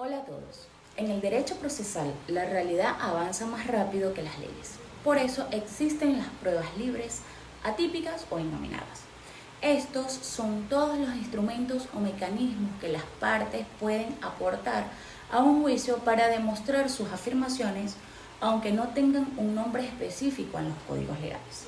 Hola a todos. En el derecho procesal, la realidad avanza más rápido que las leyes. Por eso existen las pruebas libres, atípicas o innominadas. Estos son todos los instrumentos o mecanismos que las partes pueden aportar a un juicio para demostrar sus afirmaciones, aunque no tengan un nombre específico en los códigos legales.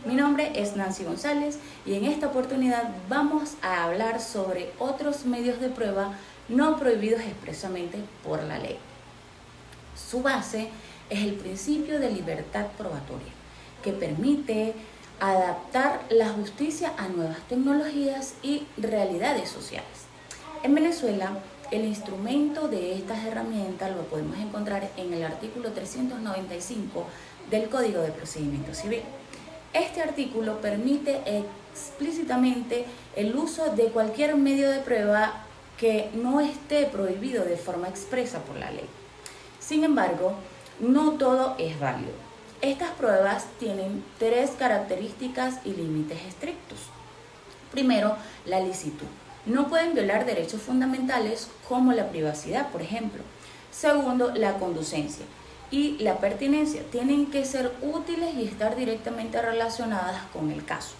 Mi nombre es Nancy González y en esta oportunidad vamos a hablar sobre otros medios de prueba no prohibidos expresamente por la ley. Su base es el principio de libertad probatoria, que permite adaptar la justicia a nuevas tecnologías y realidades sociales. En Venezuela, el instrumento de estas herramientas lo podemos encontrar en el artículo 395 del Código de Procedimiento Civil. Este artículo permite explícitamente el uso de cualquier medio de prueba que no esté prohibido de forma expresa por la ley. Sin embargo, no todo es válido. Estas pruebas tienen tres características y límites estrictos. Primero, la licitud. No pueden violar derechos fundamentales como la privacidad, por ejemplo. Segundo, la conducencia y la pertinencia. Tienen que ser útiles y estar directamente relacionadas con el caso.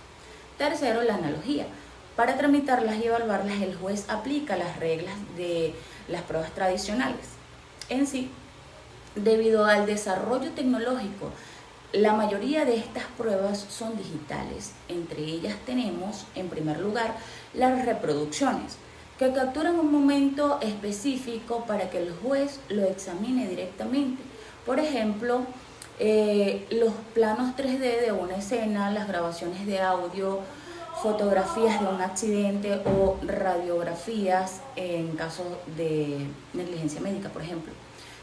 Tercero, la analogía. Para tramitarlas y evaluarlas, el juez aplica las reglas de las pruebas tradicionales. En sí, debido al desarrollo tecnológico, la mayoría de estas pruebas son digitales. Entre ellas tenemos, en primer lugar, las reproducciones, que capturan un momento específico para que el juez lo examine directamente. Por ejemplo, los planos 3D de una escena, las grabaciones de audio, fotografías de un accidente o radiografías en caso de negligencia médica, por ejemplo.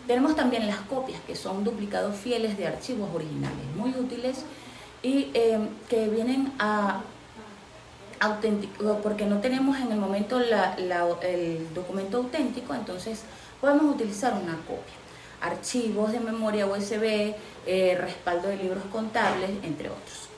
Tenemos también las copias, que son duplicados fieles de archivos originales, muy útiles y que vienen a auténtico, porque no tenemos en el momento el documento auténtico, entonces podemos utilizar una copia. Archivos de memoria USB, respaldo de libros contables, entre otros.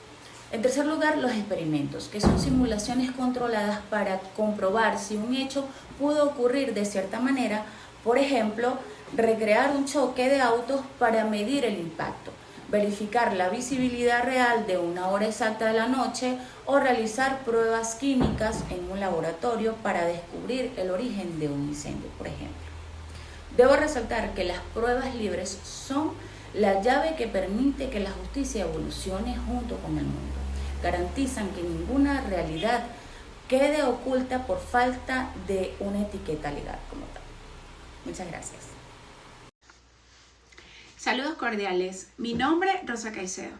En tercer lugar, los experimentos, que son simulaciones controladas para comprobar si un hecho pudo ocurrir de cierta manera. Por ejemplo, recrear un choque de autos para medir el impacto, verificar la visibilidad real de una hora exacta de la noche o realizar pruebas químicas en un laboratorio para descubrir el origen de un incendio, por ejemplo. Debo resaltar que las pruebas libres son la llave que permite que la justicia evolucione junto con el mundo. Garantizan que ninguna realidad quede oculta por falta de una etiqueta legal como tal. Muchas gracias. Saludos cordiales, mi nombre es Rosa Caicedo.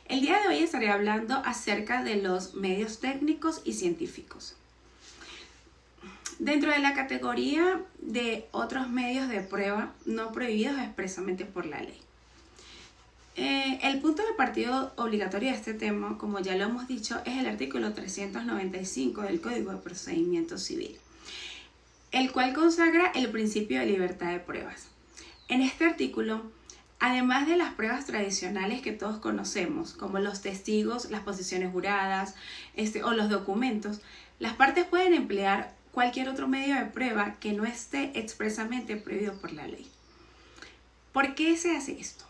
El día de hoy estaré hablando acerca de los medios técnicos y científicos. Dentro de la categoría de otros medios de prueba no prohibidos expresamente por la ley. El punto de partida obligatorio de este tema, como ya lo hemos dicho, es el artículo 395 del Código de Procedimiento Civil, el cual consagra el principio de libertad de pruebas. En este artículo, además de las pruebas tradicionales que todos conocemos, como los testigos, las posiciones juradas o los documentos, las partes pueden emplear cualquier otro medio de prueba que no esté expresamente prohibido por la ley. ¿Por qué se hace esto?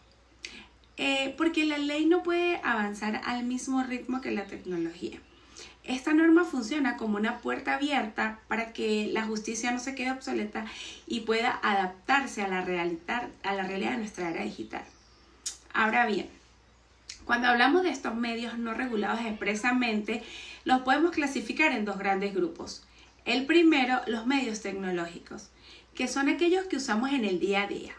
Porque la ley no puede avanzar al mismo ritmo que la tecnología. Esta norma funciona como una puerta abierta para que la justicia no se quede obsoleta y pueda adaptarse a la realidad de nuestra era digital. Ahora bien, cuando hablamos de estos medios no regulados expresamente, los podemos clasificar en dos grandes grupos. El primero, los medios tecnológicos, que son aquellos que usamos en el día a día.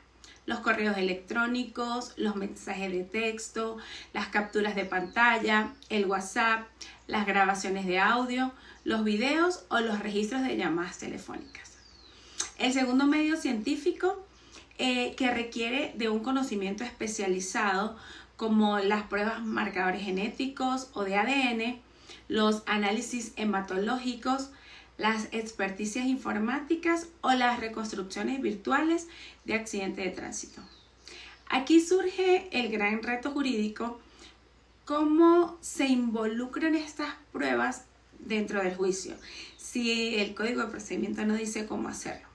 Los correos electrónicos, los mensajes de texto, las capturas de pantalla, el WhatsApp, las grabaciones de audio, los videos o los registros de llamadas telefónicas. El segundo medio científico que requiere de un conocimiento especializado, como las pruebas marcadores genéticos o de ADN, los análisis hematológicos, las experticias informáticas o las reconstrucciones virtuales de accidentes de tránsito. Aquí surge el gran reto jurídico: ¿cómo se involucran estas pruebas dentro del juicio si el Código de Procedimiento no dice cómo hacerlo?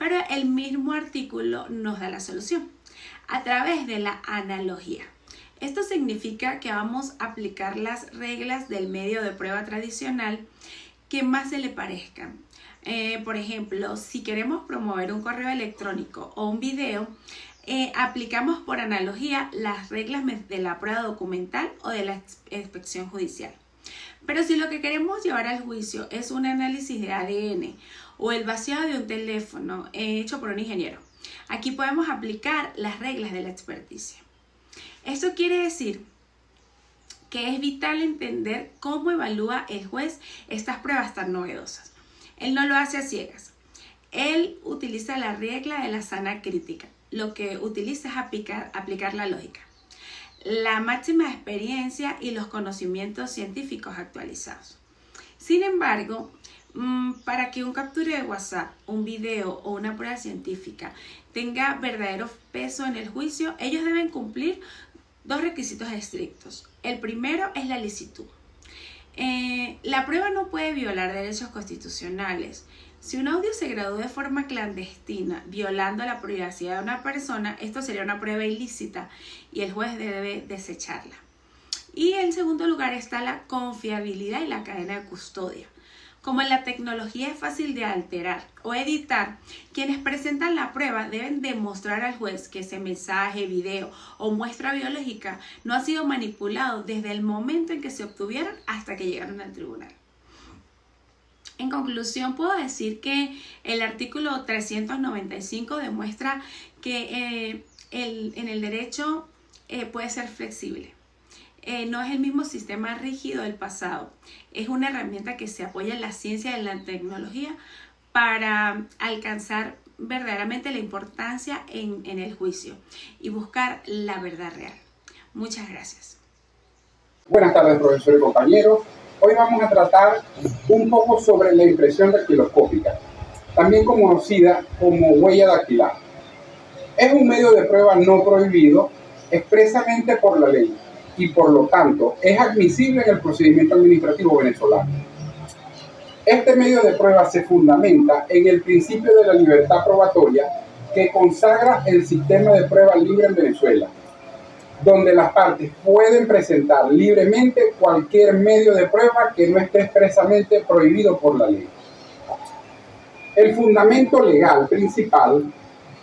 Pero el mismo artículo nos da la solución a través de la analogía. Esto significa que vamos a aplicar las reglas del medio de prueba tradicional que más se le parezcan. Por ejemplo, si queremos promover un correo electrónico o un video, aplicamos por analogía las reglas de la prueba documental o de la inspección judicial. Pero si lo que queremos llevar al juicio es un análisis de ADN o el vaciado de un teléfono hecho por un ingeniero, aquí podemos aplicar las reglas de la experticia. Esto quiere decir que es vital entender cómo evalúa el juez estas pruebas tan novedosas. Él no lo hace a ciegas. Él utiliza la regla de la sana crítica. Lo que utiliza es aplicar la lógica, la máxima experiencia y los conocimientos científicos actualizados. Sin embargo, para que un captura de WhatsApp, un video o una prueba científica tenga verdadero peso en el juicio, ellos deben cumplir dos requisitos estrictos. El primero es la licitud. La prueba no puede violar derechos constitucionales. Si un audio se grabó de forma clandestina, violando la privacidad de una persona, esto sería una prueba ilícita y el juez debe desecharla. Y en segundo lugar está la confiabilidad y la cadena de custodia. Como la tecnología es fácil de alterar o editar, quienes presentan la prueba deben demostrar al juez que ese mensaje, video o muestra biológica no ha sido manipulado desde el momento en que se obtuvieron hasta que llegaron al tribunal. En conclusión, puedo decir que el artículo 395 demuestra que en el derecho puede ser flexible. No es el mismo sistema rígido del pasado. Es una herramienta que se apoya en la ciencia y en la tecnología para alcanzar verdaderamente la importancia en el juicio y buscar la verdad real. Muchas gracias. Buenas tardes, profesor y compañeros. Hoy vamos a tratar un poco sobre la impresión dactiloscópica, también conocida como huella dactilar. Es un medio de prueba no prohibido expresamente por la ley y por lo tanto es admisible en el procedimiento administrativo venezolano. Este medio de prueba se fundamenta en el principio de la libertad probatoria que consagra el sistema de prueba libre en Venezuela, donde las partes pueden presentar libremente cualquier medio de prueba que no esté expresamente prohibido por la ley. El fundamento legal principal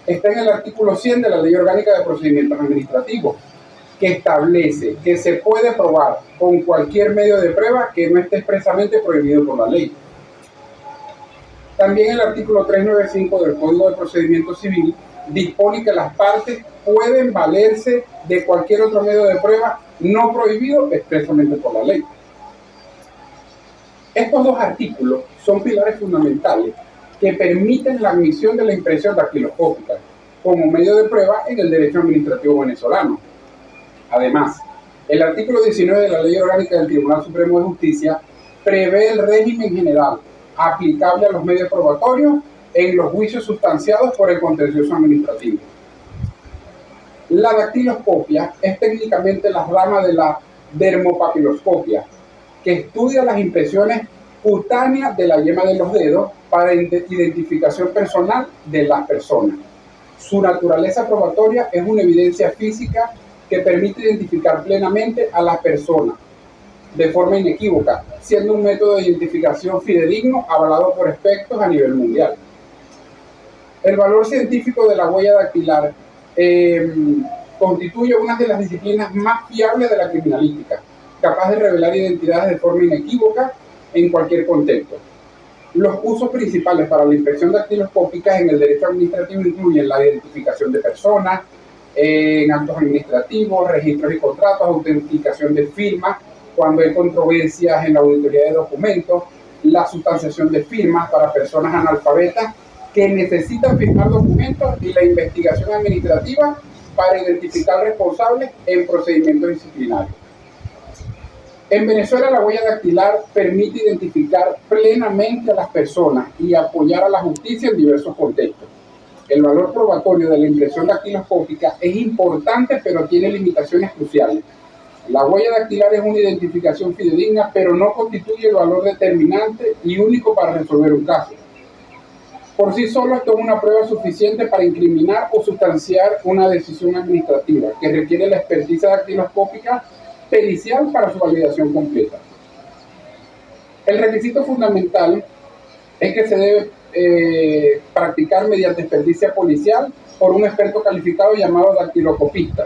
está en el artículo 100 de la Ley Orgánica de Procedimientos Administrativos, que establece que se puede probar con cualquier medio de prueba que no esté expresamente prohibido por la ley. También el artículo 395 del Código de Procedimiento Civil dispone que las partes pueden valerse de cualquier otro medio de prueba no prohibido expresamente por la ley. Estos dos artículos son pilares fundamentales que permiten la admisión de la impresión dactiloscópica como medio de prueba en el derecho administrativo venezolano. Además, el artículo 19 de la Ley Orgánica del Tribunal Supremo de Justicia prevé el régimen general aplicable a los medios probatorios en los juicios sustanciados por el contencioso administrativo. La dactiloscopia es técnicamente la rama de la dermopapiloscopia, que estudia las impresiones cutáneas de la yema de los dedos para identificación personal de las personas. Su naturaleza probatoria es una evidencia física que permite identificar plenamente a la persona de forma inequívoca, siendo un método de identificación fidedigno avalado por expertos a nivel mundial. El valor científico de la huella dactilar constituye una de las disciplinas más fiables de la criminalística, capaz de revelar identidades de forma inequívoca en cualquier contexto. Los usos principales para la impresión dactiloscópica en el derecho administrativo incluyen la identificación de personas, en actos administrativos, registros y contratos, autenticación de firmas, cuando hay controversias en la auditoría de documentos, la sustanciación de firmas para personas analfabetas que necesitan firmar documentos y la investigación administrativa para identificar responsables en procedimientos disciplinarios. En Venezuela, la huella dactilar permite identificar plenamente a las personas y apoyar a la justicia en diversos contextos. El valor probatorio de la impresión dactiloscópica es importante, pero tiene limitaciones cruciales. La huella dactilar es una identificación fidedigna, pero no constituye el valor determinante y único para resolver un caso. Por sí solo esto es una prueba suficiente para incriminar o sustanciar una decisión administrativa que requiere la experticia dactiloscópica pericial para su validación completa. El requisito fundamental es que se debe practicar mediante experticia policial por un experto calificado llamado dactiloscopista,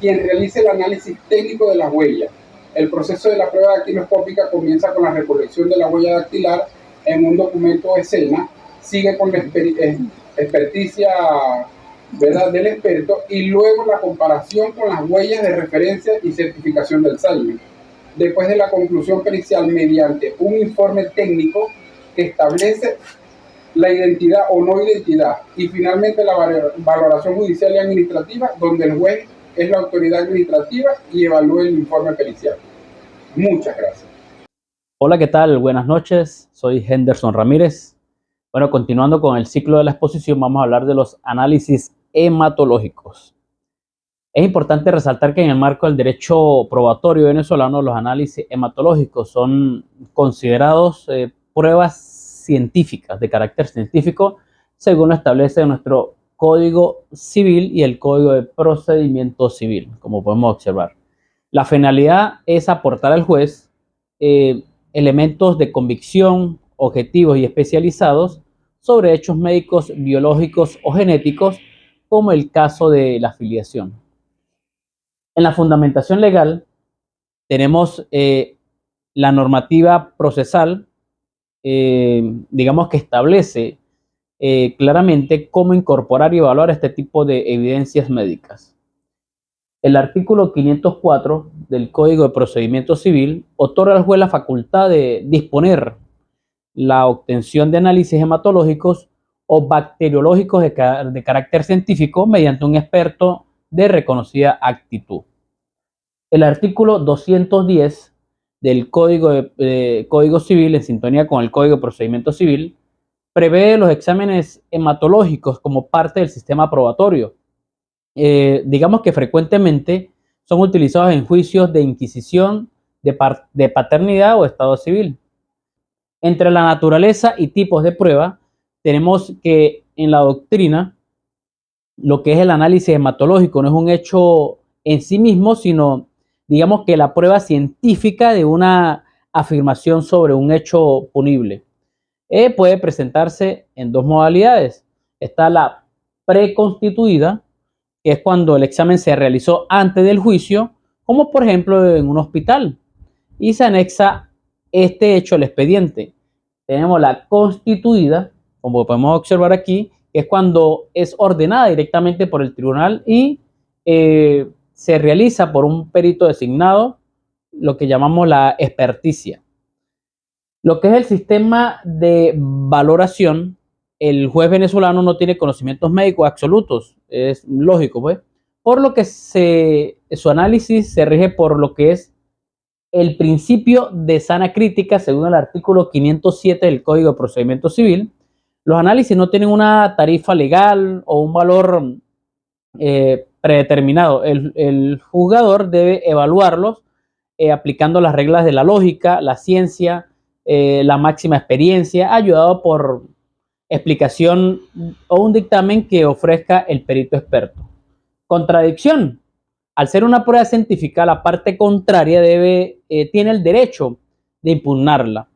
quien realice el análisis técnico de las huellas. El proceso de la prueba dactiloscópica comienza con la recolección de la huella dactilar en un documento de escena, sigue con la experticia, ¿verdad?, del experto, y luego la comparación con las huellas de referencia y certificación del SAIME. Después de la conclusión pericial mediante un informe técnico que establece la identidad o no identidad, y finalmente la valoración judicial y administrativa, donde el juez es la autoridad administrativa y evalúa el informe pericial. Muchas gracias. Hola, ¿qué tal? Buenas noches, soy Henderson Ramírez. Bueno, continuando con el ciclo de la exposición, vamos a hablar de los análisis hematológicos. Es importante resaltar que en el marco del derecho probatorio venezolano, los análisis hematológicos son considerados pruebas científicas, de carácter científico, según lo establece nuestro Código Civil y el Código de Procedimiento Civil, como podemos observar. La finalidad es aportar al juez elementos de convicción, objetivos y especializados sobre hechos médicos, biológicos o genéticos, como el caso de la filiación. En la fundamentación legal tenemos la normativa procesal, digamos que establece claramente cómo incorporar y evaluar este tipo de evidencias médicas. El artículo 504 del Código de Procedimiento Civil otorga al juez la facultad de disponer la obtención de análisis hematológicos o bacteriológicos de carácter científico mediante un experto de reconocida actitud. El artículo 210 del Código Civil, en sintonía con el Código de Procedimiento Civil, prevé los exámenes hematológicos como parte del sistema probatorio. Digamos que frecuentemente son utilizados en juicios de inquisición, de paternidad o estado civil. Entre la naturaleza y tipos de prueba, tenemos que en la doctrina, lo que es el análisis hematológico no es un hecho en sí mismo, sino digamos que la prueba científica de una afirmación sobre un hecho punible. Puede presentarse en dos modalidades. Está la preconstituida, que es cuando el examen se realizó antes del juicio, como por ejemplo en un hospital, y se anexa este hecho al expediente. Tenemos la constituida, como podemos observar aquí, que es cuando es ordenada directamente por el tribunal y se realiza por un perito designado, lo que llamamos la experticia. Lo que es el sistema de valoración, el juez venezolano no tiene conocimientos médicos absolutos, es lógico, pues, por lo que su análisis se rige por lo que es el principio de sana crítica, según el artículo 507 del Código de Procedimiento Civil. Los análisis no tienen una tarifa legal o un valor predeterminado. El juzgador debe evaluarlos aplicando las reglas de la lógica, la ciencia, la máxima experiencia, ayudado por explicación o un dictamen que ofrezca el perito experto. Contradicción. Al ser una prueba científica, la parte contraria tiene el derecho de impugnarla,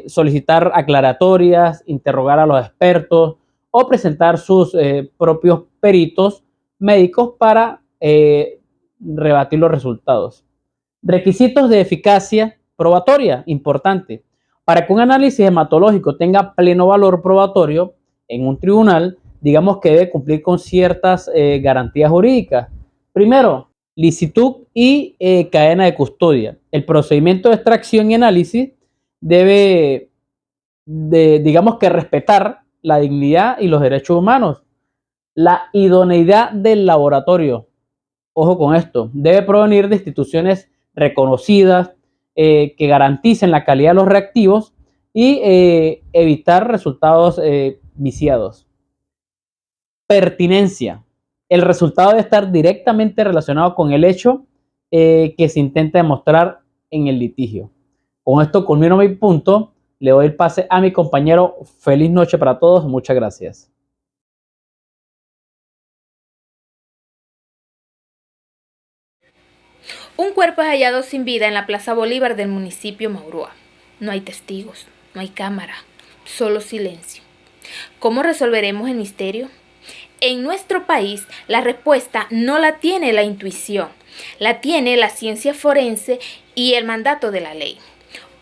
solicitar aclaratorias, interrogar a los expertos o presentar sus propios peritos médicos para rebatir los resultados. Requisitos de eficacia probatoria, importante. Para que un análisis hematológico tenga pleno valor probatorio en un tribunal, digamos que debe cumplir con ciertas garantías jurídicas. Primero, licitud y cadena de custodia. El procedimiento de extracción y análisis debe, digamos que respetar la dignidad y los derechos humanos. La idoneidad del laboratorio, ojo con esto, debe provenir de instituciones reconocidas que garanticen la calidad de los reactivos y evitar resultados viciados. Pertinencia. El resultado debe estar directamente relacionado con el hecho que se intenta demostrar en el litigio. Con esto culmino mi punto. Le doy el pase a mi compañero. Feliz noche para todos. Muchas gracias. Un cuerpo es hallado sin vida en la Plaza Bolívar del municipio Mauroa. No hay testigos, no hay cámara, solo silencio. ¿Cómo resolveremos el misterio? En nuestro país, la respuesta no la tiene la intuición, la tiene la ciencia forense y el mandato de la ley.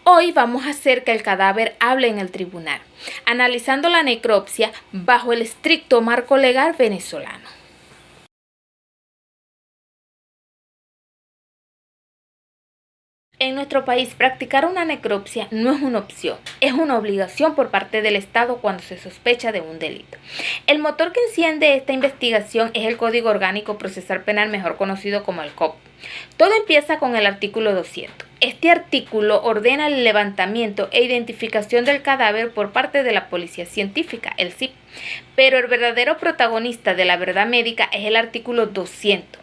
Hoy vamos a hacer que el cadáver hable en el tribunal, analizando la necropsia bajo el estricto marco legal venezolano. En nuestro país, practicar una necropsia no es una opción, es una obligación por parte del Estado cuando se sospecha de un delito. El motor que enciende esta investigación es el Código Orgánico Procesal Penal, mejor conocido como el COP. Todo empieza con el artículo 200. Este artículo ordena el levantamiento e identificación del cadáver por parte de la Policía Científica, el CIP. Pero el verdadero protagonista de la verdad médica es el artículo 200.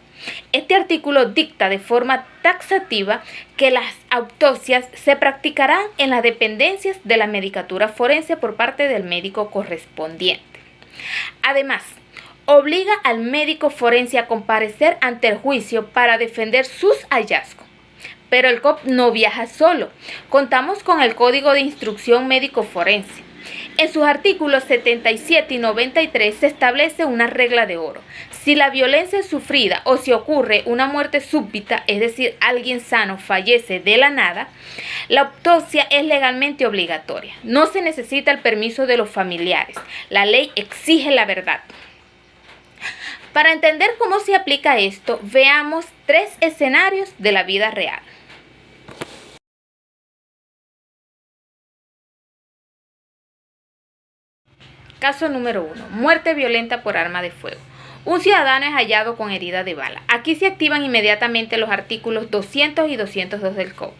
Este artículo dicta de forma taxativa que las autopsias se practicarán en las dependencias de la medicatura forense por parte del médico correspondiente. Además, obliga al médico forense a comparecer ante el juicio para defender sus hallazgos. Pero el COP no viaja solo. Contamos con el Código de Instrucción Médico Forense. En sus artículos 77 y 93 se establece una regla de oro. Si la violencia es sufrida o si ocurre una muerte súbita, es decir, alguien sano fallece de la nada, la autopsia es legalmente obligatoria. No se necesita el permiso de los familiares. La ley exige la verdad. Para entender cómo se aplica esto, veamos 3 escenarios de la vida real. Caso número 1. Muerte violenta por arma de fuego. Un ciudadano es hallado con herida de bala. Aquí se activan inmediatamente los artículos 200 y 202 del COP.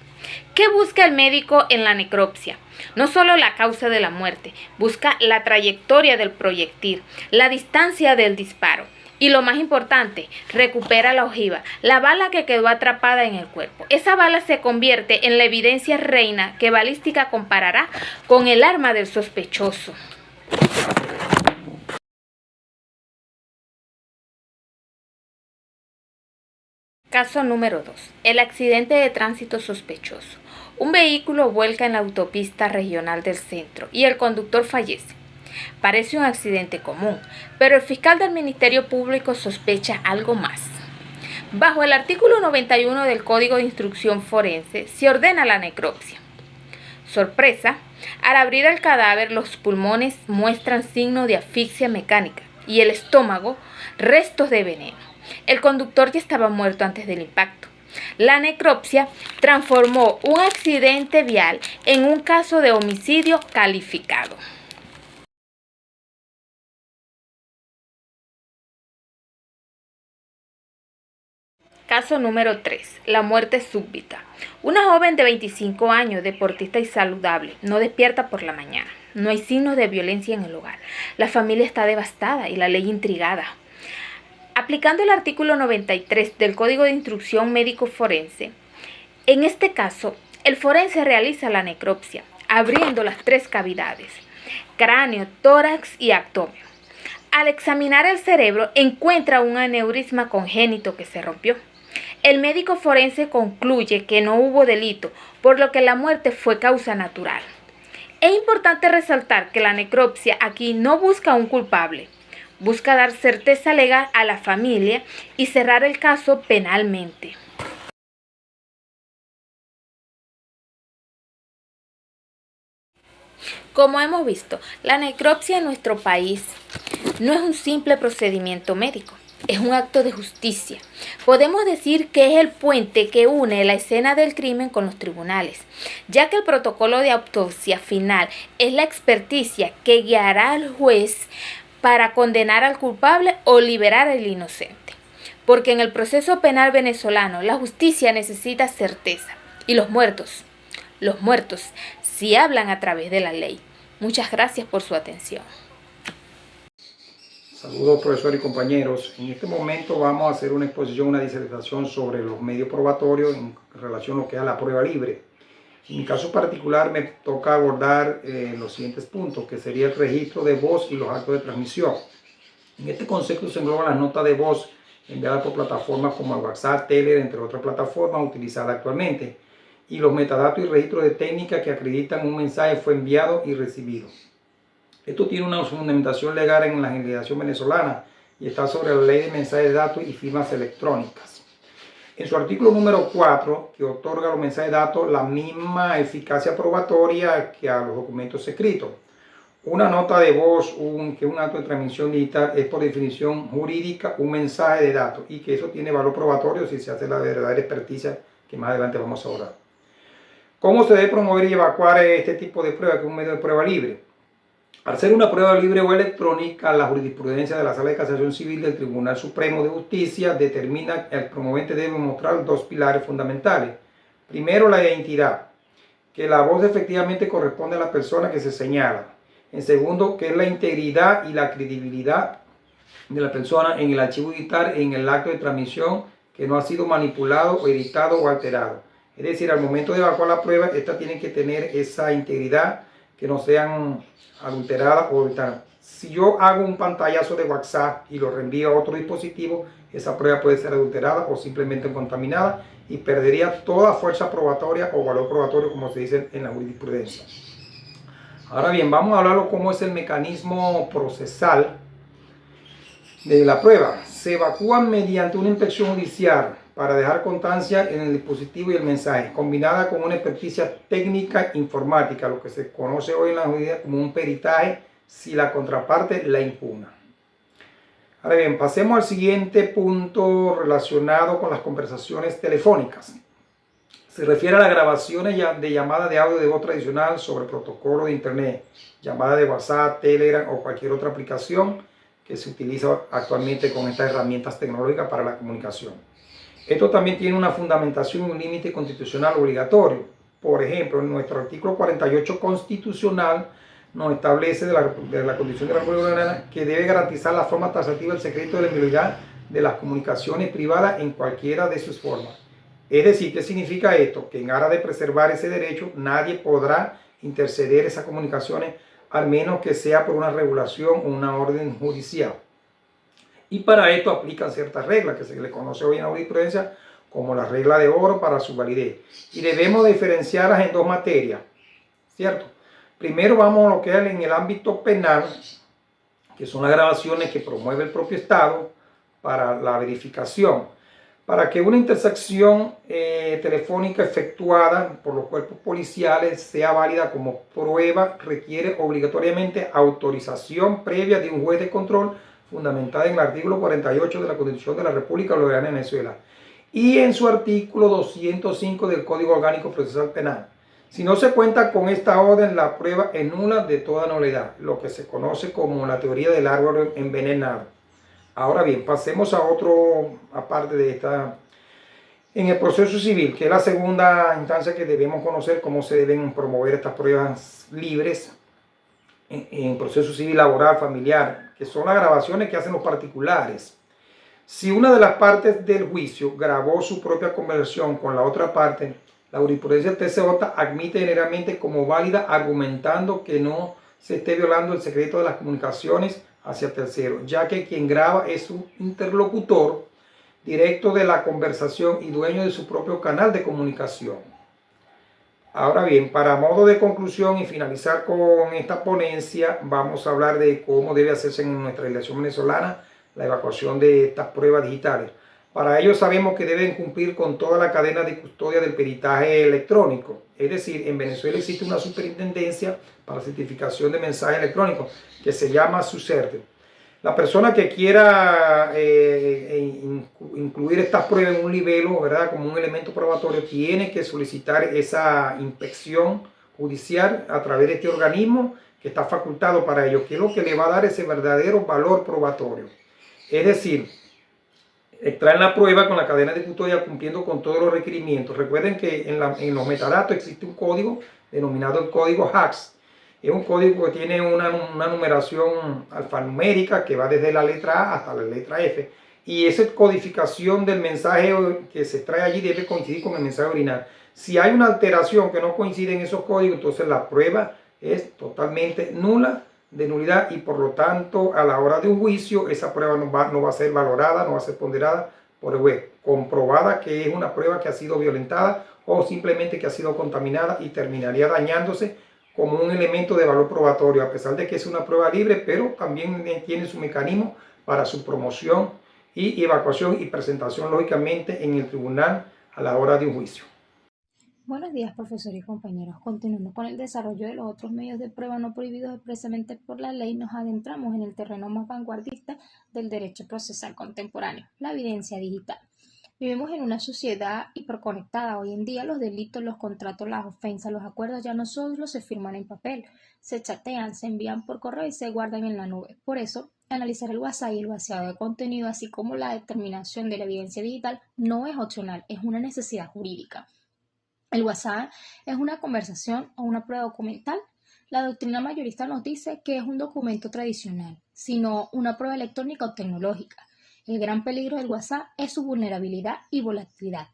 ¿Qué busca el médico en la necropsia? No solo la causa de la muerte, busca la trayectoria del proyectil, la distancia del disparo. Y lo más importante, recupera la ojiva, la bala que quedó atrapada en el cuerpo. Esa bala se convierte en la evidencia reina que balística comparará con el arma del sospechoso. Caso número 2. El accidente de tránsito sospechoso. Un vehículo vuelca en la autopista regional del centro y el conductor fallece. Parece un accidente común, pero el fiscal del Ministerio Público sospecha algo más. Bajo el artículo 91 del Código de Instrucción Forense se ordena la necropsia. Sorpresa, al abrir el cadáver los pulmones muestran signo de asfixia mecánica y el estómago restos de veneno. El conductor ya estaba muerto antes del impacto. La necropsia transformó un accidente vial en un caso de homicidio calificado. Caso número 3. La muerte súbita. Una joven de 25 años, deportista y saludable, no despierta por la mañana. No hay signos de violencia en el hogar. La familia está devastada y la ley intrigada. Aplicando el artículo 93 del Código de Instrucción Médico Forense, en este caso, el forense realiza la necropsia, abriendo las 3 cavidades, cráneo, tórax y abdomen. Al examinar el cerebro, encuentra un aneurisma congénito que se rompió. El médico forense concluye que no hubo delito, por lo que la muerte fue causa natural. Es importante resaltar que la necropsia aquí no busca un culpable. Busca dar certeza legal a la familia y cerrar el caso penalmente. Como hemos visto, la necropsia en nuestro país no es un simple procedimiento médico, es un acto de justicia. Podemos decir que es el puente que une la escena del crimen con los tribunales, ya que el protocolo de autopsia final es la experticia que guiará al juez para condenar al culpable o liberar al inocente. Porque en el proceso penal venezolano la justicia necesita certeza y los muertos sí hablan a través de la ley. Muchas gracias por su atención. Saludos, profesor y compañeros. En este momento vamos a hacer una exposición, una disertación sobre los medios probatorios en relación a lo que es la prueba libre. En mi caso particular me toca abordar los siguientes puntos, que sería el registro de voz y los actos de transmisión. En este concepto se engloban las notas de voz enviadas por plataformas como WhatsApp, Telegram, entre otras plataformas utilizadas actualmente, y los metadatos y registros de técnica que acreditan un mensaje fue enviado y recibido. Esto tiene una fundamentación legal en la legislación venezolana y está sobre la Ley de Mensajes de Datos y Firmas Electrónicas. En su artículo número 4, que otorga a los mensajes de datos la misma eficacia probatoria que a los documentos escritos. Una nota de voz, que un acto de transmisión digital, es por definición jurídica un mensaje de datos y que eso tiene valor probatorio si se hace la verdadera experticia que más adelante vamos a hablar. ¿Cómo se debe promover y evacuar este tipo de prueba, que es un medio de prueba libre? Al ser una prueba libre o electrónica, la jurisprudencia de la Sala de Casación Civil del Tribunal Supremo de Justicia determina que el promovente debe mostrar dos pilares fundamentales. Primero, la identidad, que la voz efectivamente corresponde a la persona que se señala. En segundo, que es la integridad y la credibilidad de la persona en el archivo digital, en el acto de transmisión, que no ha sido manipulado o editado o alterado. Es decir, al momento de evacuar la prueba, esta tiene que tener esa integridad, que no sean adulteradas o editadas. Si yo hago un pantallazo de WhatsApp y lo reenvío a otro dispositivo, esa prueba puede ser adulterada o simplemente contaminada y perdería toda fuerza probatoria o valor probatorio, como se dice en la jurisprudencia. Ahora bien, vamos a hablar de cómo es el mecanismo procesal de la prueba. Se evacúan mediante una inspección judicial para dejar constancia en el dispositivo y el mensaje, combinada con una experticia técnica informática, lo que se conoce hoy en la justicia como un peritaje, si la contraparte la impugna. Ahora bien, pasemos al siguiente punto relacionado con las conversaciones telefónicas. Se refiere a las grabaciones de llamadas de audio de voz tradicional sobre protocolo de internet, llamada de WhatsApp, Telegram o cualquier otra aplicación que se utiliza actualmente con estas herramientas tecnológicas para la comunicación. Esto también tiene una fundamentación y un límite constitucional obligatorio. Por ejemplo, en nuestro artículo 48 constitucional nos establece de la condición de la República Dominicana que debe garantizar la forma taxativa del secreto de la inviolabilidad de las comunicaciones privadas en cualquiera de sus formas. Es decir, ¿qué significa esto? Que en aras de preservar ese derecho, nadie podrá interceder esas comunicaciones, al menos que sea por una regulación o una orden judicial. Y para esto aplican ciertas reglas que se le conoce hoy en la jurisprudencia como la regla de oro para su validez. Y debemos diferenciarlas en dos materias, ¿cierto? Primero vamos a lo que es en el ámbito penal, que son las grabaciones que promueve el propio Estado para la verificación. Para que una intersección telefónica efectuada por los cuerpos policiales sea válida como prueba, requiere obligatoriamente autorización previa de un juez de control fundamentada en el artículo 48 de la Constitución de la República Bolivariana de Venezuela y en su artículo 205 del Código Orgánico Procesal Penal. Si no se cuenta con esta orden, la prueba es nula de toda nulidad, lo que se conoce como la teoría del árbol envenenado. Ahora bien, pasemos a otro, aparte de esta, en el proceso civil, que es la segunda instancia que debemos conocer cómo se deben promover estas pruebas libres en proceso civil, laboral, familiar, que son las grabaciones que hacen los particulares. Si una de las partes del juicio grabó su propia conversación con la otra parte, la jurisprudencia TCJ admite generalmente como válida, argumentando que no se esté violando el secreto de las comunicaciones hacia terceros, ya que quien graba es un interlocutor directo de la conversación y dueño de su propio canal de comunicación. Ahora bien, para modo de conclusión y finalizar con esta ponencia, vamos a hablar de cómo debe hacerse en nuestra legislación venezolana la evacuación de estas pruebas digitales. Para ello sabemos que deben cumplir con toda la cadena de custodia del peritaje electrónico. Es decir, en Venezuela existe una superintendencia para la certificación de mensajes electrónicos que se llama SUCERTE. La persona que quiera incluir estas pruebas en un libelo, ¿verdad?, como un elemento probatorio, tiene que solicitar esa inspección judicial a través de este organismo que está facultado para ello, que es lo que le va a dar ese verdadero valor probatorio. Es decir, extraen la prueba con la cadena de custodia cumpliendo con todos los requerimientos. Recuerden que en los metadatos existe un código denominado el código HACS. Es un código que tiene una numeración alfanumérica que va desde la letra A hasta la letra F. Y esa codificación del mensaje que se extrae allí debe coincidir con el mensaje original. Si hay una alteración que no coincide en esos códigos, entonces la prueba es totalmente nula, de nulidad, y por lo tanto a la hora de un juicio esa prueba no va a ser valorada, no va a ser ponderada por el juez, comprobada que es una prueba que ha sido violentada o simplemente que ha sido contaminada, y terminaría dañándose como un elemento de valor probatorio, a pesar de que es una prueba libre, pero también tiene su mecanismo para su promoción y evacuación y presentación lógicamente en el tribunal a la hora de un juicio. Buenos días, profesor y compañeros. Continuando con el desarrollo de los otros medios de prueba no prohibidos expresamente por la ley, nos adentramos en el terreno más vanguardista del derecho procesal contemporáneo, la evidencia digital. Vivimos en una sociedad hiperconectada. Hoy en día los delitos, los contratos, las ofensas, los acuerdos ya no solo se firman en papel, se chatean, se envían por correo y se guardan en la nube. Por eso, analizar el WhatsApp y el vaciado de contenido, así como la determinación de la evidencia digital, no es opcional, es una necesidad jurídica. El WhatsApp es una conversación o una prueba documental. La doctrina mayorista nos dice que es un documento tradicional, sino una prueba electrónica o tecnológica. El gran peligro del WhatsApp es su vulnerabilidad y volatilidad.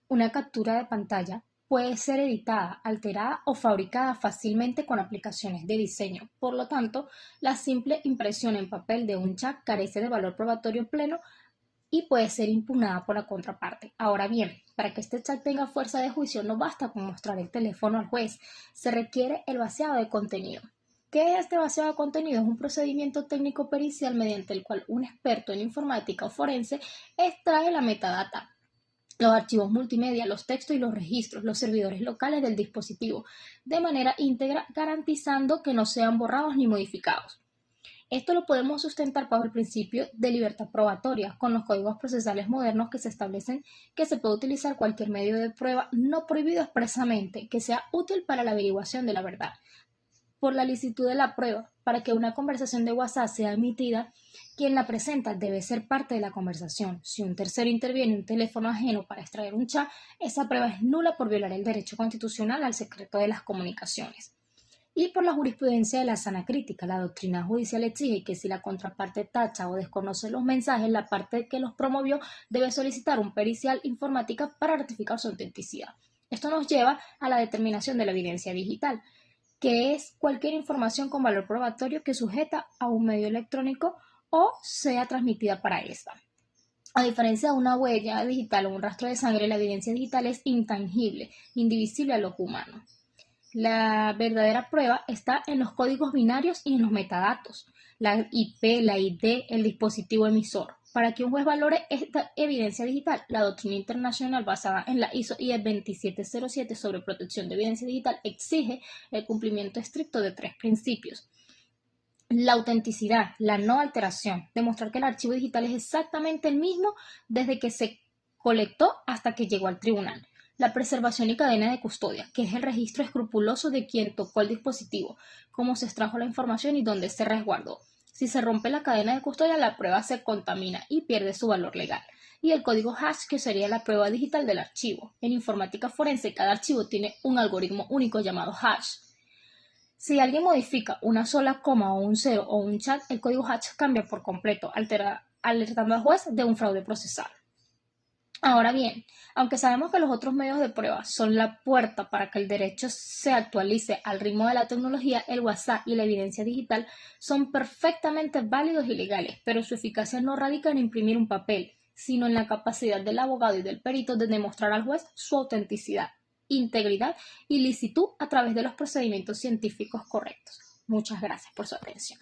Una captura de pantalla puede ser editada, alterada o fabricada fácilmente con aplicaciones de diseño. Por lo tanto, la simple impresión en papel de un chat carece de valor probatorio pleno y puede ser impugnada por la contraparte. Ahora bien, para que este chat tenga fuerza de juicio no basta con mostrar el teléfono al juez, se requiere el vaciado de contenido. ¿Qué es este vaciado de contenido? Es un procedimiento técnico pericial mediante el cual un experto en informática o forense extrae la metadata, los archivos multimedia, los textos y los registros, los servidores locales del dispositivo, de manera íntegra, garantizando que no sean borrados ni modificados. Esto lo podemos sustentar bajo el principio de libertad probatoria, con los códigos procesales modernos que se establecen que se puede utilizar cualquier medio de prueba no prohibido expresamente que sea útil para la averiguación de la verdad. Por la licitud de la prueba, para que una conversación de WhatsApp sea emitida, quien la presenta debe ser parte de la conversación. Si un tercero interviene en un teléfono ajeno para extraer un chat, esa prueba es nula por violar el derecho constitucional al secreto de las comunicaciones. Y por la jurisprudencia de la sana crítica, la doctrina judicial exige que si la contraparte tacha o desconoce los mensajes, la parte que los promovió debe solicitar un pericial informática para ratificar su autenticidad. Esto nos lleva a la determinación de la evidencia digital, que es cualquier información con valor probatorio que sujeta a un medio electrónico o sea transmitida para esta. A diferencia de una huella digital o un rastro de sangre, la evidencia digital es intangible, indivisible al ojo humano. La verdadera prueba está en los códigos binarios y en los metadatos, la IP, la ID, el dispositivo emisor. Para que un juez valore esta evidencia digital, la doctrina internacional basada en la ISO IEC 2707 sobre protección de evidencia digital exige el cumplimiento estricto de 3 principios. La autenticidad, la no alteración, demostrar que el archivo digital es exactamente el mismo desde que se colectó hasta que llegó al tribunal. La preservación y cadena de custodia, que es el registro escrupuloso de quien tocó el dispositivo, cómo se extrajo la información y dónde se resguardó. Si se rompe la cadena de custodia, la prueba se contamina y pierde su valor legal. Y el código hash, que sería la prueba digital del archivo. En informática forense, cada archivo tiene un algoritmo único llamado hash. Si alguien modifica una sola coma o un cero o un chat, el código hash cambia por completo, alertando al juez de un fraude procesal. Ahora bien, aunque sabemos que los otros medios de prueba son la puerta para que el derecho se actualice al ritmo de la tecnología, el WhatsApp y la evidencia digital son perfectamente válidos y legales, pero su eficacia no radica en imprimir un papel, sino en la capacidad del abogado y del perito de demostrar al juez su autenticidad, integridad y licitud a través de los procedimientos científicos correctos. Muchas gracias por su atención.